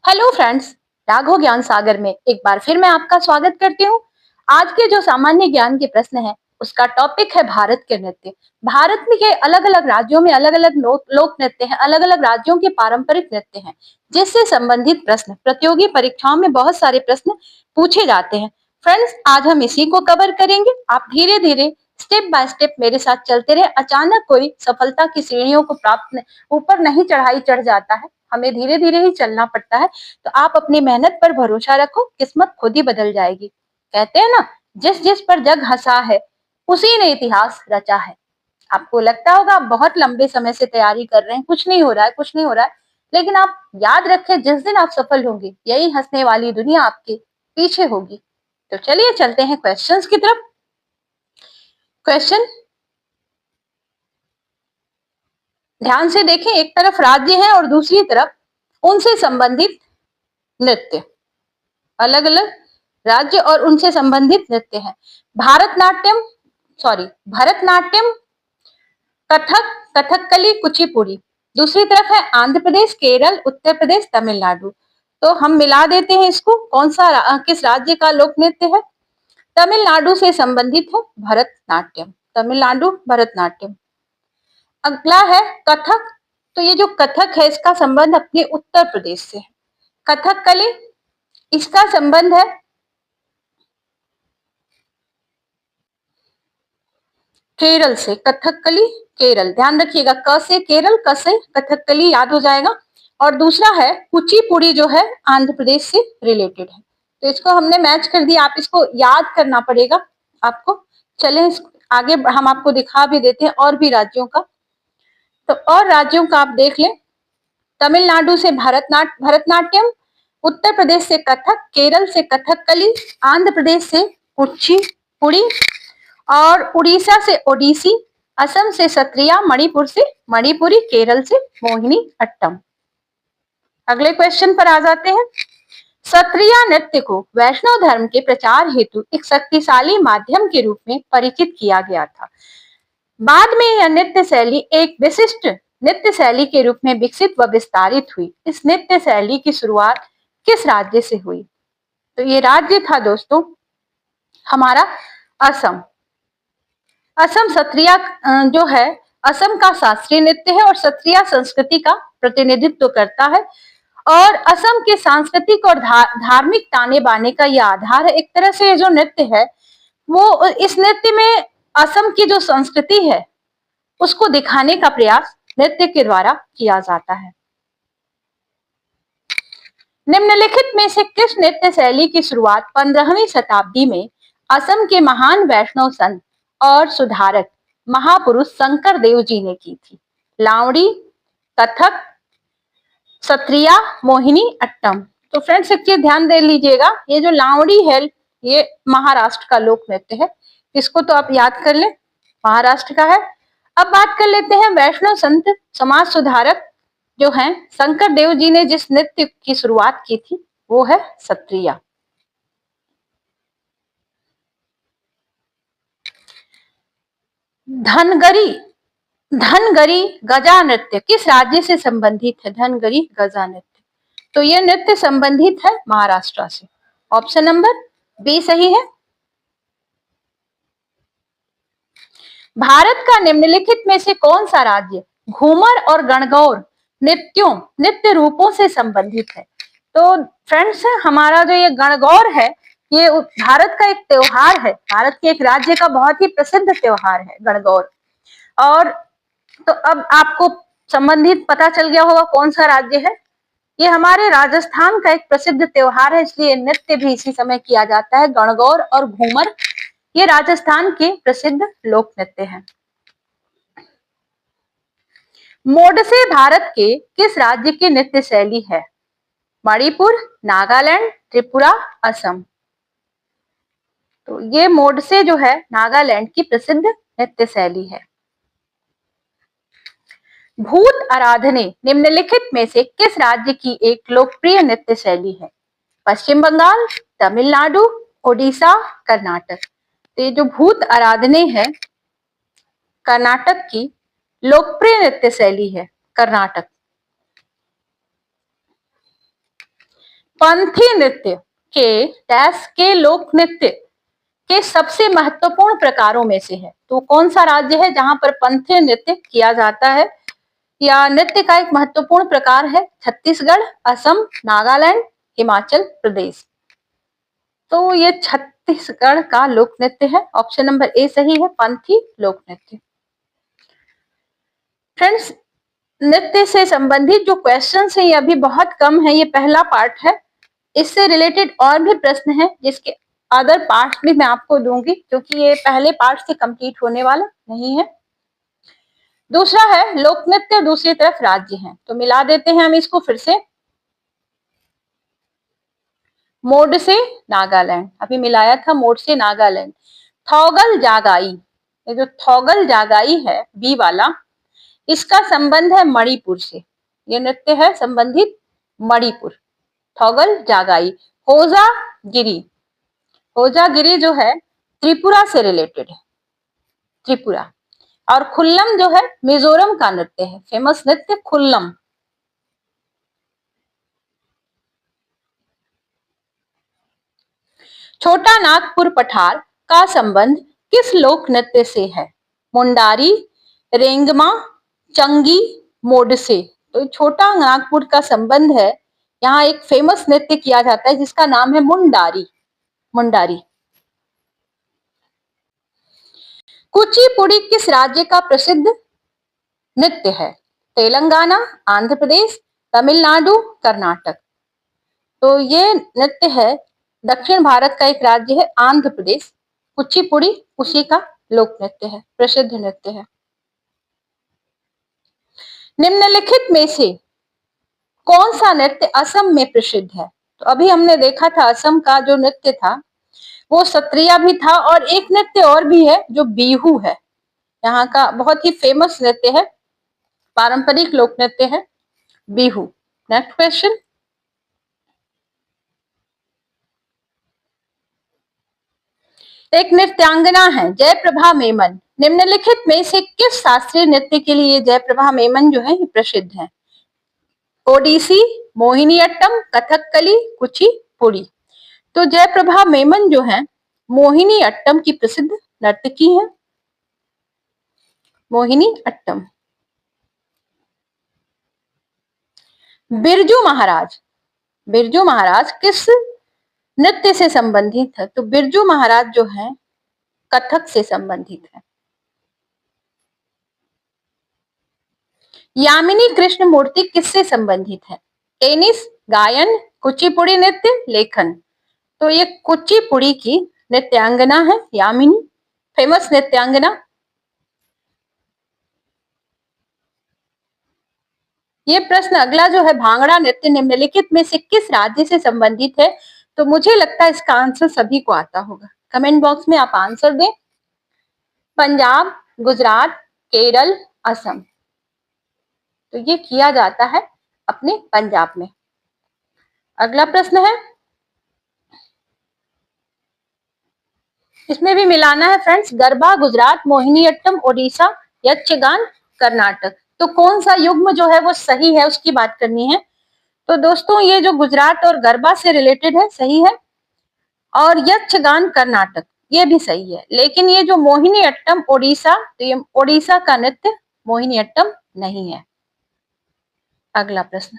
Hello friends, Raghav ज्ञान सागर में एक बार फिर मैं आपका स्वागत करती हूँ। आज के जो सामान्य ज्ञान के प्रश्न हैं, उसका टॉपिक है भारत के नृत्य। भारत में के अलग अलग राज्यों में अलग अलग लोक नृत्य हैं, अलग अलग राज्यों के पारंपरिक नृत्य हैं, जिससे संबंधित प्रश्न प्रतियोगी परीक्षाओं में बहुत सारे प्रश्न पूछे जाते हैं। फ्रेंड्स, आज हम इसी को कवर करेंगे। आप धीरे धीरे स्टेप बाय स्टेप मेरे साथ चलते रहे। अचानक कोई सफलता की सीढ़ियों को प्राप्त ऊपर नहीं चढ़ाई चढ़ जाता है, हमें धीरे धीरे ही चलना पड़ता है। तो आप अपनी मेहनत पर भरोसा रखो, किस्मत खुद ही बदल जाएगी। कहते हैं ना, जिस जिस पर जग हंसा है उसी ने इतिहास रचा है। आपको लगता होगा आप बहुत लंबे समय से तैयारी कर रहे हैं, कुछ नहीं हो रहा है, कुछ नहीं हो रहा है, लेकिन आप याद रखें, जिस दिन आप सफल होंगे यही हंसने वाली दुनिया आपके पीछे होगी। तो चलिए चलते हैं क्वेश्चंस की तरफ। क्वेश्चन ध्यान से देखें, एक तरफ राज्य है और दूसरी तरफ उनसे संबंधित नृत्य। अलग अलग राज्य और उनसे संबंधित नृत्य हैं। भारतनाट्यम भरतनाट्यम, कथक, कथकली, कुचिपुड़ी। दूसरी तरफ है आंध्र प्रदेश, केरल, उत्तर प्रदेश, तमिलनाडु। तो हम मिला देते हैं इसको। कौन सा किस राज्य का लोक नृत्य है? तमिलनाडु से संबंधित है भरतनाट्यम। तमिलनाडु भरतनाट्यम। अगला है कथक। तो ये जो कथक है इसका संबंध अपने उत्तर प्रदेश से है। कथकली, इसका संबंध है केरल से। कथकली केरल, ध्यान रखिएगा, क से केरल, क से कथकली याद हो जाएगा। और दूसरा है कुचिपुड़ी, जो है आंध्र प्रदेश से रिलेटेड है। तो इसको हमने मैच कर दिया, आप इसको याद करना पड़ेगा आपको। चलें आगे, हम आपको दिखा भी देते हैं और भी राज्यों का। तो और राज्यों का आप देख लें। तमिलनाडु से भरतनाट्यम, उत्तर प्रदेश से कथक, केरल से कथकली, आंध्र प्रदेश से कुचिपुड़ी, और उड़ीसा से ओडिसी, असम से सत्रिया, मणिपुर से मणिपुरी, केरल से मोहिनी अट्टम। अगले क्वेश्चन पर आ जाते हैं। सत्रिया नृत्य को वैष्णव धर्म के प्रचार हेतु एक शक्तिशाली माध्यम के रूप में परिचित किया गया था। बाद में यह नृत्य शैली एक विशिष्ट नृत्य शैली के रूप में विकसित व विस्तारित हुई। इस नृत्य शैली की शुरुआत किस राज्य से हुई? तो ये राज्य था दोस्तों हमारा असम। असम सत्रिया जो है, असम का शास्त्रीय नृत्य है और सत्रिया संस्कृति का प्रतिनिधित्व करता है। और असम के सांस्कृतिक और धार्मिक ताने बाने का यह आधार है। एक तरह से ये जो नृत्य है, वो इस नृत्य में असम की जो संस्कृति है उसको दिखाने का प्रयास नृत्य के द्वारा किया जाता है। निम्नलिखित में से किस नृत्य शैली की शुरुआत 15वीं शताब्दी में असम के महान वैष्णव संत और सुधारक महापुरुष शंकर देव जी ने की थी? लावड़ी, कथक, सत्रिया, मोहिनी अट्टम। तो फ्रेंड्स एक चीज ध्यान दे लीजिएगा, ये जो लावड़ी है ये महाराष्ट्र का लोक नृत्य है। इसको तो आप याद कर लें, महाराष्ट्र का है। अब बात कर लेते हैं वैष्णव संत समाज सुधारक जो हैं शंकर देव जी ने जिस नृत्य की शुरुआत की थी वो है सत्रिया। धनगरी धनगरी गजा नृत्य किस राज्य से संबंधित है? धनगरी गजा नृत्य, तो यह नृत्य संबंधित है महाराष्ट्र से। ऑप्शन नंबर बी सही है। भारत का निम्नलिखित में से कौन सा राज्य घूमर और गणगौर नृत्य रूपों से संबंधित है? तो फ्रेंड्स हमारा जो ये गणगौर है ये भारत का एक त्योहार है, भारत के एक राज्य का बहुत ही प्रसिद्ध त्योहार है गणगौर। और तो अब आपको संबंधित पता चल गया होगा कौन सा राज्य है। ये हमारे राजस्थान का एक प्रसिद्ध त्योहार है, इसलिए नृत्य भी इसी समय किया जाता है। गणगौर और घूमर ये राजस्थान के प्रसिद्ध लोक नृत्य हैं। मोडसे भारत के किस राज्य की नृत्य शैली है? मणिपुर, नागालैंड, त्रिपुरा, असम। तो ये मोडसे जो है नागालैंड की प्रसिद्ध नृत्य शैली है। भूत आराधने निम्नलिखित में से किस राज्य की एक लोकप्रिय नृत्य शैली है? पश्चिम बंगाल, तमिलनाडु, ओडिशा, कर्नाटक। तो ये जो भूत आराधने है कर्नाटक की लोकप्रिय नृत्य शैली है, कर्नाटक। पंथी नृत्य के डैश के लोक नृत्य के सबसे महत्वपूर्ण प्रकारों में से है। तो कौन सा राज्य है जहां पर पंथी नृत्य किया जाता है या नृत्य का एक महत्वपूर्ण प्रकार है? छत्तीसगढ़, असम, नागालैंड, हिमाचल प्रदेश। तो ये छत्तीसगढ़ का लोक नृत्य है। ऑप्शन नंबर ए सही है, पंथी लोक नृत्य। फ्रेंड्स, नृत्य से संबंधित जो क्वेश्चंस है ये अभी बहुत कम है, ये पहला पार्ट है। इससे रिलेटेड और भी प्रश्न हैं जिसके अदर पार्ट भी मैं आपको दूंगी, क्योंकि ये पहले पार्ट से कंप्लीट होने वाला नहीं है। दूसरा है लोक नृत्य, दूसरी तरफ राज्य है, तो मिला देते हैं हम इसको फिर से। मोड से नागालैंड, अभी मिलाया था मोड से नागालैंड। थौगल जागाई, ये जो थौगल जागाई है बी वाला, इसका संबंध है मणिपुर से। ये नृत्य है संबंधित मणिपुर, थौगल जागाई। होजा गिरी, होजा गिरी जो है त्रिपुरा से रिलेटेड है, त्रिपुरा। और खुल्लम जो है मिजोरम का नृत्य है, फेमस नृत्य खुल्लम। छोटा नागपुर पठार का संबंध किस लोक नृत्य से है? मुंडारी, रेंगमा, चंगी, मोडसे। तो छोटा नागपुर का संबंध है, यहाँ एक फेमस नृत्य किया जाता है जिसका नाम है मुंडारी, मुंडारी। कुचिपुड़ी किस राज्य का प्रसिद्ध नृत्य है? तेलंगाना, आंध्र प्रदेश, तमिलनाडु, कर्नाटक। तो ये नृत्य है, दक्षिण भारत का एक राज्य है आंध्र प्रदेश। कुचिपुड़ी उसी का लोक नृत्य है, प्रसिद्ध नृत्य है। निम्नलिखित में से कौन सा नृत्य असम में प्रसिद्ध है? तो अभी हमने देखा था असम का जो नृत्य था वो सत्रिया भी था, और एक नृत्य और भी है जो बिहू है, यहाँ का बहुत ही फेमस नृत्य है, पारंपरिक लोक नृत्य है बिहू। Next question. एक नृत्यांगना है जयप्रभा मेमन, निम्नलिखित में से किस शास्त्रीय नृत्य के लिए जयप्रभा मेमन जो है प्रसिद्ध है? ओडिसी, मोहिनीअट्टम, कथकली, कुचिपुड़ी। तो जयप्रभा मेमन जो है मोहिनीअट्टम की प्रसिद्ध नर्तकी है, मोहिनीअट्टम। बिरजू महाराज, बिरजू महाराज किस नृत्य से संबंधित है? तो बिरजू महाराज जो है कथक से संबंधित है। यामिनी कृष्ण मूर्ति किससे संबंधित है? टेनिस, गायन, कुचिपुड़ी नृत्य, लेखन। तो ये कुचिपुड़ी की नृत्यांगना है यामिनी, फेमस नृत्यांगना। ये प्रश्न अगला जो है, भांगड़ा नृत्य निम्नलिखित में से किस राज्य से संबंधित है? तो मुझे लगता है इसका आंसर सभी को आता होगा, कमेंट बॉक्स में आप आंसर दें। पंजाब, गुजरात, केरल, असम। तो ये किया जाता है अपने पंजाब में। अगला प्रश्न है, इसमें भी मिलाना है फ्रेंड्स, गरबा गुजरात, मोहिनीअट्टम ओडिशा, यक्षगान कर्नाटक। तो कौन सा युग्म जो है वो सही है उसकी बात करनी है। तो दोस्तों ये जो गुजरात और गरबा से रिलेटेड है सही है, और यक्षगान कर्नाटक ये भी सही है, लेकिन ये जो मोहिनीअट्टम ओडिशा, तो ये ओडिशा का नृत्य मोहिनीअट्टम नहीं है। अगला प्रश्न,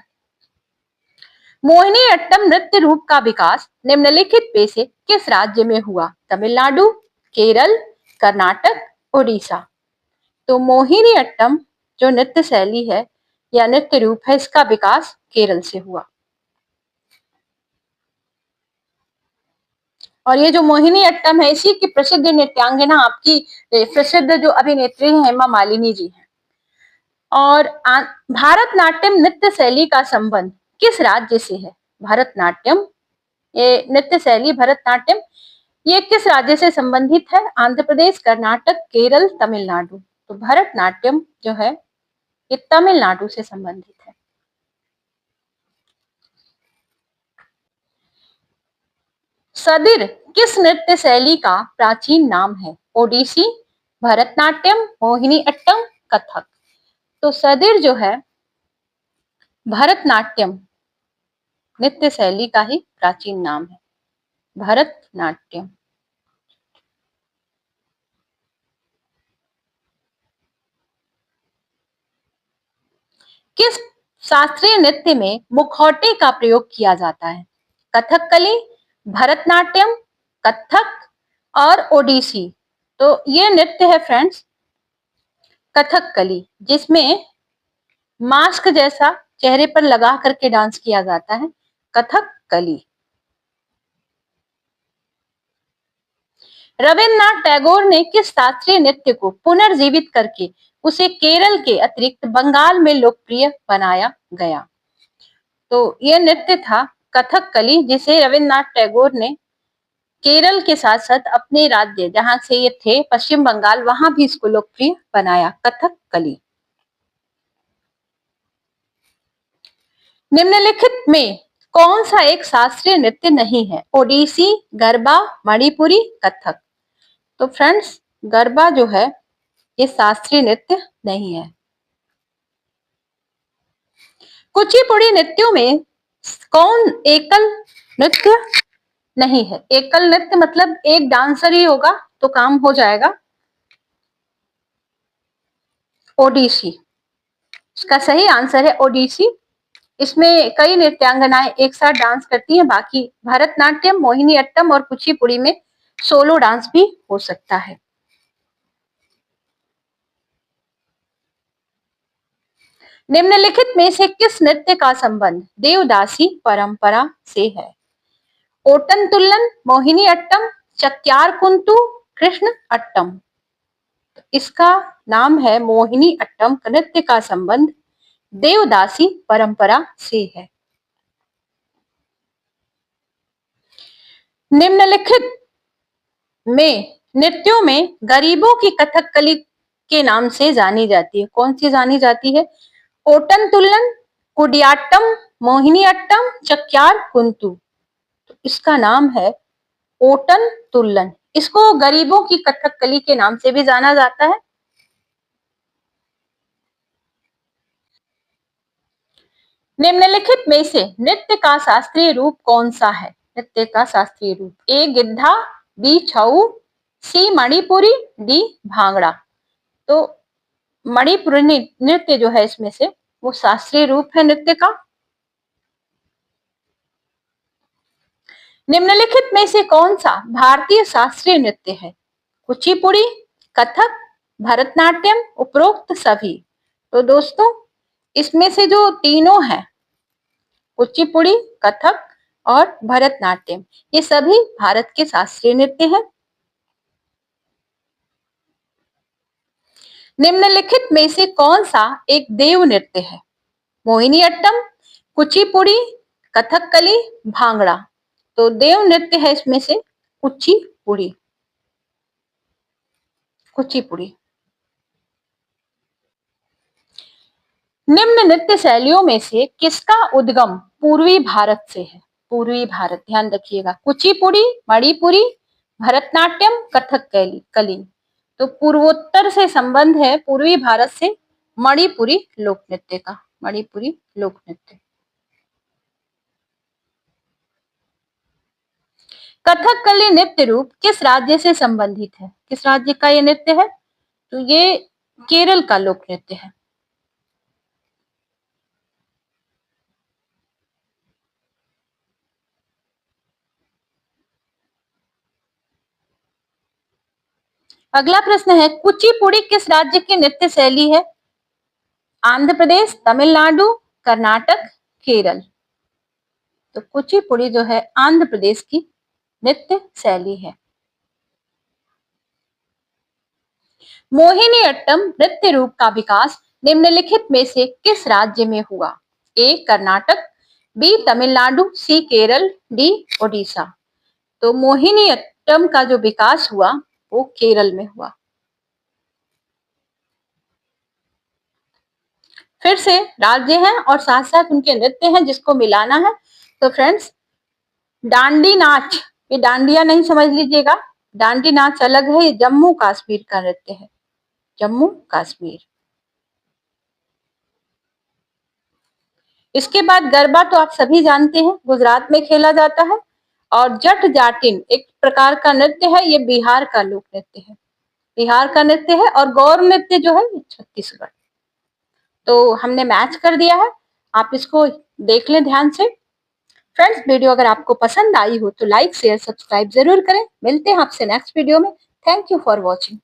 मोहिनीअट्टम नृत्य रूप का विकास निम्नलिखित में से किस राज्य में हुआ? तमिलनाडु, केरल, कर्नाटक, ओडिशा। तो मोहिनीअट्टम जो नृत्य शैली है या नृत्य रूप है, इसका विकास केरल से हुआ। और ये जो मोहिनीअट्टम है इसी की प्रसिद्ध नृत्यांगना आपकी प्रसिद्ध जो अभिनेत्री है हेमा मालिनी जी है। और भारतनाट्यम नृत्य शैली का संबंध किस राज्य से है? भरतनाट्यम, ये नृत्य शैली भरतनाट्यम ये किस राज्य से संबंधित है? आंध्र प्रदेश, कर्नाटक, केरल, तमिलनाडु। तो भरतनाट्यम जो है ये तमिलनाडु से संबंधित है। सदिर किस नृत्य शैली का प्राचीन नाम है? ओडिसी, भरतनाट्यम, मोहिनीअट्टम, कथक। तो सदिर जो है भरतनाट्यम नृत्य शैली का ही प्राचीन नाम है, भरतनाट्यम। किस शास्त्रीय नृत्य में मुखौटे का प्रयोग किया जाता है? कथकली, भरतनाट्यम, कथक और ओडिसी। तो ये नृत्य है फ्रेंड्स कथकली, जिसमें मास्क जैसा चेहरे पर लगा करके डांस किया जाता है, कथकली। रविन्द्रनाथ टैगोर ने किस शास्त्रीय नृत्य को पुनर्जीवित करके उसे केरल के अतिरिक्त बंगाल में लोकप्रिय बनाया गया? तो यह नृत्य था कथकली, जिसे रविन्द्रनाथ टैगोर ने केरल के साथ साथ अपने राज्य जहां से ये थे पश्चिम बंगाल, वहां भी इसको लोकप्रिय बनाया, कथकली। निम्नलिखित में कौन सा एक शास्त्रीय नृत्य नहीं है? ओडिसी, गरबा, मणिपुरी, कथक। तो फ्रेंड्स गरबा जो है ये शास्त्रीय नृत्य नहीं है। कुचिपुड़ी नृत्यों में कौन एकल नृत्य नहीं है? एकल नृत्य मतलब एक डांसर ही होगा तो काम हो जाएगा, ओडिसी। इसका सही आंसर है ओडिसी। इसमें कई नृत्यांगनाएं एक साथ डांस करती हैं, बाकी भरतनाट्यम, मोहिनीअट्टम और कुचिपुड़ी में सोलो डांस भी हो सकता है। निम्नलिखित में से किस नृत्य का संबंध देवदासी परंपरा से है? ओटन तुल्लन, मोहिनी अट्टम, चक्यार कुंतु, कृष्ण अट्टम। इसका नाम है मोहिनी अट्टम। नृत्य का संबंध देवदासी परंपरा से है। निम्नलिखित में नृत्यों में गरीबों की कथकली के नाम से जानी जाती है, कौन सी जानी जाती है? ओटन तुल्लन, कुडियाट्टम, मोहिनी अट्टम, चक्यार कुंतु। तो इसका नाम है ओटन तुल्लन। इसको गरीबों की कथकली के नाम से भी जाना जाता है। निम्नलिखित में से नृत्य का शास्त्रीय रूप कौन सा है? नृत्य का शास्त्रीय रूप ए गिद्धा, बी छऊ, सी मणिपुरी, डी भांगड़ा। तो मणिपुरी नृत्य जो है इसमें से वो शास्त्रीय रूप है नृत्य का। निम्नलिखित में से कौन सा भारतीय शास्त्रीय नृत्य है? कुचिपुड़ी, कथक, भरतनाट्यम, उपरोक्त सभी। तो दोस्तों इसमें से जो तीनों हैं कुचिपुड़ी, कथक और भरतनाट्यम, ये सभी भारत के शास्त्रीय नृत्य हैं। निम्नलिखित में से कौन सा एक देव नृत्य है? मोहिनीअट्टम, कुचिपुड़ी, कथकली, भांगड़ा। तो देव नृत्य है इसमें से कुचिपुड़ी, कुचिपुड़ी। निम्न नृत्य शैलियों में से किसका उद्गम पूर्वी भारत से है? पूर्वी भारत, ध्यान रखिएगा। कुचिपुड़ी, मणिपुरी, भरतनाट्यम, कथकली। तो पूर्वोत्तर से संबंध है पूर्वी भारत से मणिपुरी लोक नृत्य का, मणिपुरी लोक नृत्य। कथकली नृत्य रूप किस राज्य से संबंधित है? किस राज्य का ये नृत्य है? तो ये केरल का लोक नृत्य है। अगला प्रश्न है कुचिपुड़ी किस राज्य की नृत्य शैली है? आंध्र प्रदेश, तमिलनाडु, कर्नाटक, केरल। तो कुचिपुड़ी जो है आंध्र प्रदेश की नृत्य शैली है। मोहिनीअट्टम नृत्य रूप का विकास निम्नलिखित में से किस राज्य में हुआ? ए कर्नाटक, बी तमिलनाडु, सी केरल, डी ओडिशा। तो मोहिनीअट्टम का जो विकास हुआ वो केरल में हुआ। फिर से राज्य हैं और साथ साथ उनके नृत्य हैं जिसको मिलाना है। तो फ्रेंड्स डांडी नाच, ये डांडिया नहीं समझ लीजिएगा, डांडी नाच अलग है, ये जम्मू कश्मीर का नृत्य है, जम्मू कश्मीर। इसके बाद गरबा तो आप सभी जानते हैं, गुजरात में खेला जाता है। और जट जाटिन एक प्रकार का नृत्य है, ये बिहार का लोक नृत्य है, बिहार का नृत्य है। और गौर नृत्य जो है छत्तीसगढ़। तो हमने मैच कर दिया है, आप इसको देख लें ध्यान से। फ्रेंड्स, वीडियो अगर आपको पसंद आई हो तो लाइक शेयर सब्सक्राइब जरूर करें। मिलते हैं आपसे नेक्स्ट वीडियो में। Thank you for watching.